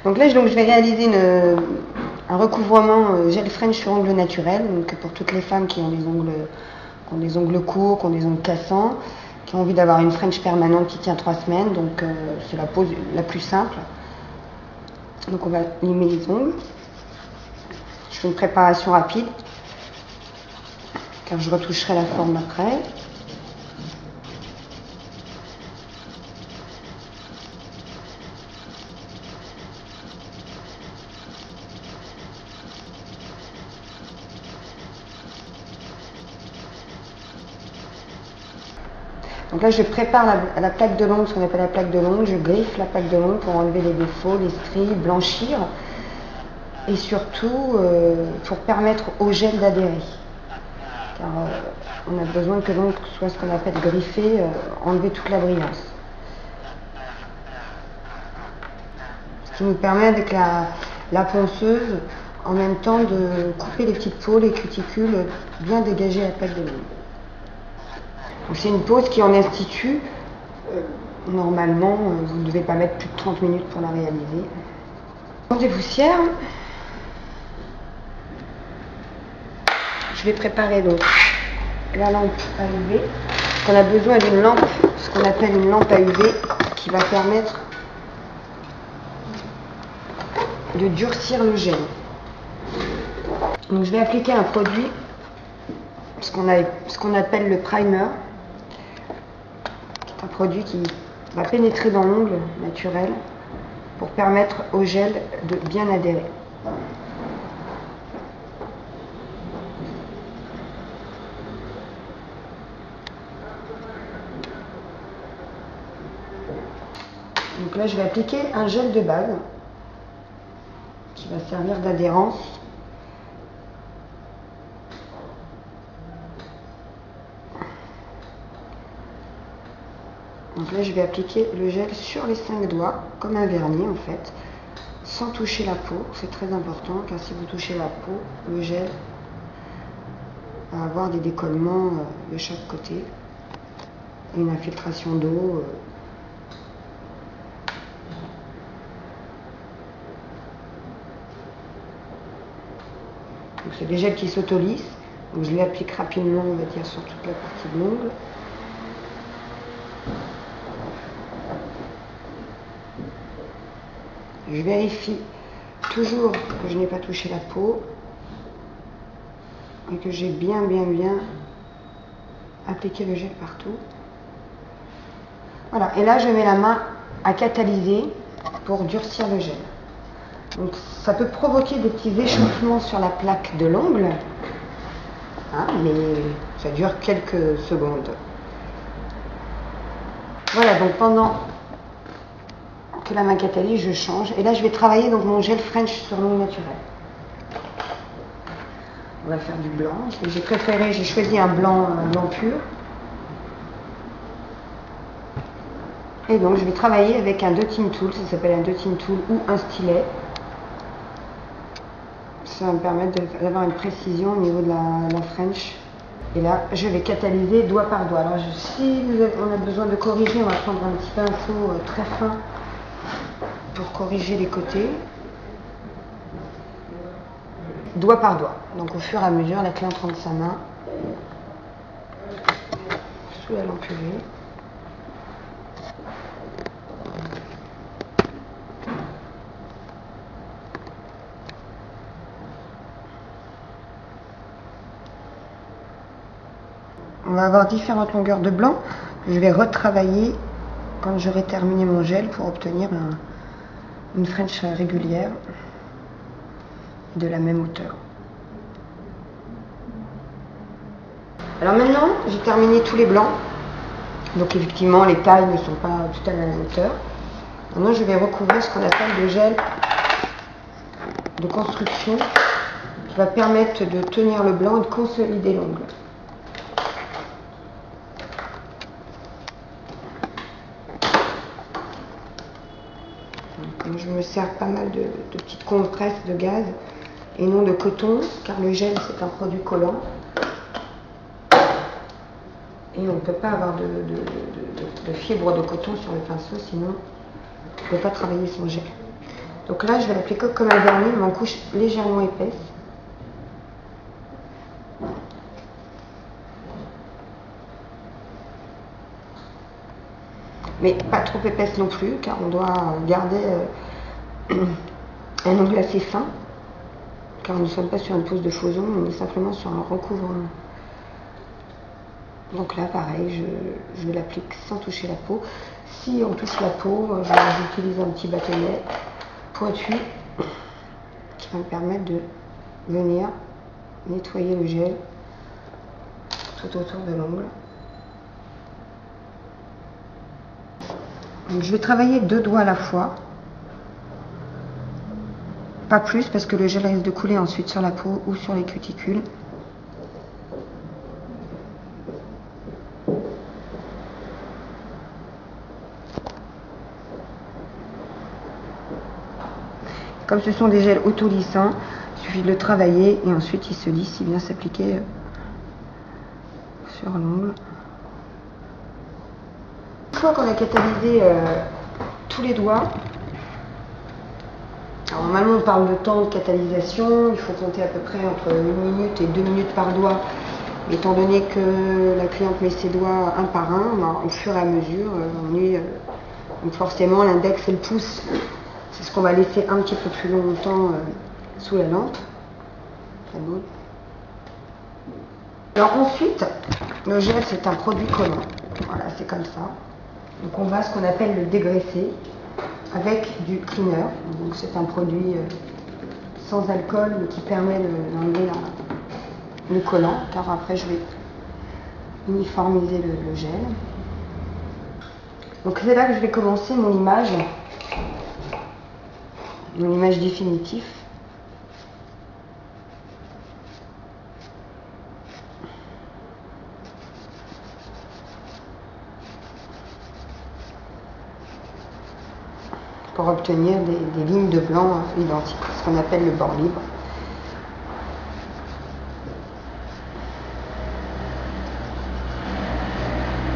Donc là, je vais réaliser un recouvrement gel French sur ongles naturels. Donc pour toutes les femmes qui ont des ongles courts, qui ont des ongles cassants, qui ont envie d'avoir une French permanente qui tient 3 semaines. Donc c'est la pose la plus simple. Donc on va limer les ongles. Je fais une préparation rapide, car je retoucherai la forme après. Donc là, je prépare la plaque de l'ongle, ce qu'on appelle la plaque de l'ongle. Je griffe la plaque de l'ongle pour enlever les défauts, les stries, blanchir. Et surtout, pour permettre au gel d'adhérer. Car on a besoin que l'ongle soit ce qu'on appelle griffé, enlever toute la brillance. Ce qui nous permet avec la ponceuse, en même temps, de couper les petites peaux, les cuticules, bien dégager la plaque de l'ongle. C'est une pose qui en institut, normalement, vous ne devez pas mettre plus de 30 minutes pour la réaliser. Des poussières, je vais préparer donc la lampe à UV. On a besoin d'une lampe, ce qu'on appelle une lampe à UV, qui va permettre de durcir le gel. Donc je vais appliquer un produit, ce qu'on appelle le primer. Un produit qui va pénétrer dans l'ongle naturel pour permettre au gel de bien adhérer. Donc là, je vais appliquer un gel de base qui va servir d'adhérence. Donc là, je vais appliquer le gel sur les 5 doigts, comme un vernis en fait, sans toucher la peau. C'est très important, car si vous touchez la peau, le gel va avoir des décollements de chaque côté, et une infiltration d'eau. Donc c'est des gels qui s'autolissent, donc je l'applique rapidement, on va dire, sur toute la partie de l'ongle. Je vérifie toujours que je n'ai pas touché la peau et que j'ai bien appliqué le gel partout. Voilà, et là je mets la main à catalyser pour durcir le gel. Donc ça peut provoquer des petits échauffements sur la plaque de l'ongle, hein, mais ça dure quelques secondes. Voilà, donc pendant que la main catalyse, je change. Et là, je vais travailler donc mon gel French sur l'ongle naturel. On va faire du blanc. J'ai choisi un blanc pur. Et donc, je vais travailler avec un dotting tool. Ça s'appelle un dotting tool ou un stylet. Ça va me permettre d'avoir une précision au niveau de la French. Et là, je vais catalyser doigt par doigt. Alors, si on a besoin de corriger, on va prendre un petit pinceau très fin pour corriger les côtés, doigt par doigt. Donc au fur et à mesure, la clé entre de sa main sous la lampe UV. On va avoir différentes longueurs de blanc. Je vais retravailler quand j'aurai terminé mon gel pour obtenir une French régulière de la même hauteur. Alors maintenant, j'ai terminé tous les blancs. Donc effectivement, les tailles ne sont pas toutes à la même hauteur. Maintenant, je vais recouvrir ce qu'on appelle le gel de construction qui va permettre de tenir le blanc et de consolider l'ongle. Je me sers pas mal de petites compresses de gaz et non de coton, car le gel c'est un produit collant et on ne peut pas avoir de fibre de coton sur le pinceau, sinon on ne peut pas travailler son gel. Donc là, je vais l'appliquer comme un vernis, mais en couche légèrement épaisse. Mais pas trop épaisse non plus, car on doit garder un ongle assez fin, car nous ne sommes pas sur une pose de faux ongles, on est simplement sur un recouvrement. Donc là, pareil, je l'applique sans toucher la peau. Si on touche la peau, j'utilise un petit bâtonnet pointu qui va me permettre de venir nettoyer le gel tout autour de l'ongle. Donc je vais travailler 2 doigts à la fois, pas plus parce que le gel risque de couler ensuite sur la peau ou sur les cuticules. Comme ce sont des gels autolissants, il suffit de le travailler et ensuite il se lisse, il vient s'appliquer sur l'ongle. Une fois qu'on a catalysé tous les doigts, alors normalement on parle de temps de catalysation, il faut compter à peu près entre 1 minute et 2 minutes par doigt. Mais étant donné que la cliente met ses doigts un par un, au fur et à mesure, donc forcément l'index et le pouce, c'est ce qu'on va laisser un petit peu plus longtemps sous la lampe. Alors ensuite, le gel c'est un produit collant. Voilà, c'est comme ça. Donc on va ce qu'on appelle le dégraisser avec du cleaner. Donc c'est un produit sans alcool mais qui permet d'enlever le collant, car après je vais uniformiser le gel. Donc c'est là que je vais commencer mon image définitive. Pour obtenir des lignes de blanc identiques, ce qu'on appelle le bord libre.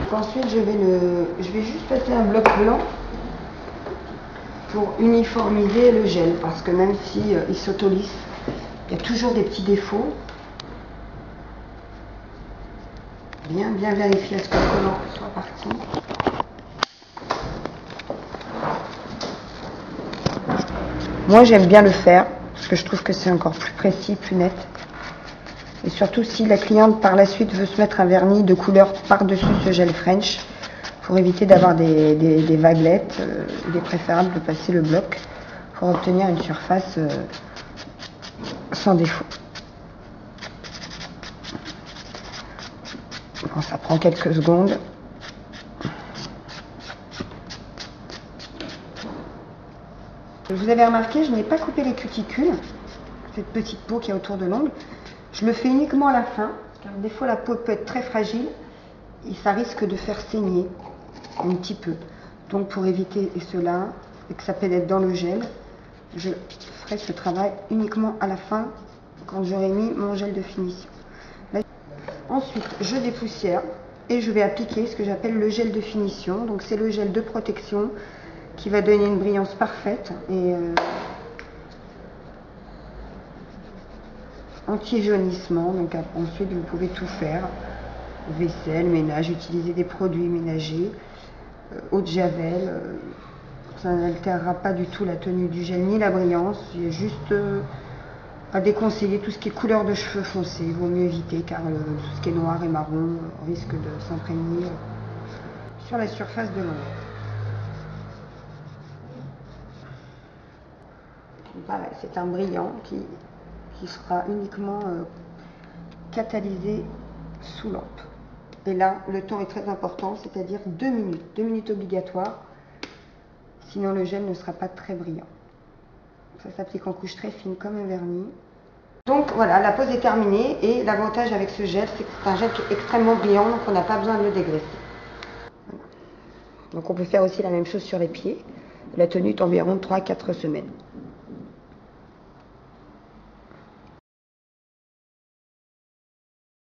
Donc ensuite, je vais juste passer un bloc blanc pour uniformiser le gel, parce que même si il s'autolisse, il y a toujours des petits défauts. Bien vérifier à ce que le collant soit parti. Moi j'aime bien le faire parce que je trouve que c'est encore plus précis, plus net. Et surtout si la cliente par la suite veut se mettre un vernis de couleur par-dessus ce gel French, pour éviter d'avoir des vaguelettes, il est préférable de passer le bloc pour obtenir une surface sans défaut. Bon, ça prend quelques secondes. Vous avez remarqué, je n'ai pas coupé les cuticules, cette petite peau qui est autour de l'ongle. Je le fais uniquement à la fin, car des fois la peau peut être très fragile et ça risque de faire saigner un petit peu. Donc pour éviter cela et que ça pénètre dans le gel, je ferai ce travail uniquement à la fin, quand j'aurai mis mon gel de finition. Là, ensuite, je dépoussière et je vais appliquer ce que j'appelle le gel de finition. Donc c'est le gel de protection qui va donner une brillance parfaite et anti-jaunissement. Donc ensuite vous pouvez tout faire, vaisselle, ménage, utiliser des produits ménagers, eau de javel, ça n'altérera pas du tout la tenue du gel ni la brillance. Il y a juste à déconseiller tout ce qui est couleur de cheveux foncés, il vaut mieux éviter, car tout ce qui est noir et marron risque de s'imprégner sur la surface de l'ongle. Voilà, c'est un brillant qui sera uniquement catalysé sous lampe. Et là, le temps est très important, c'est-à-dire 2 minutes. 2 minutes obligatoires, sinon le gel ne sera pas très brillant. Ça s'applique en couche très fine comme un vernis. Donc voilà, la pose est terminée et l'avantage avec ce gel, c'est que c'est un gel qui est extrêmement brillant, donc on n'a pas besoin de le dégraisser. Voilà. Donc on peut faire aussi la même chose sur les pieds. La tenue est environ 3 à 4 semaines.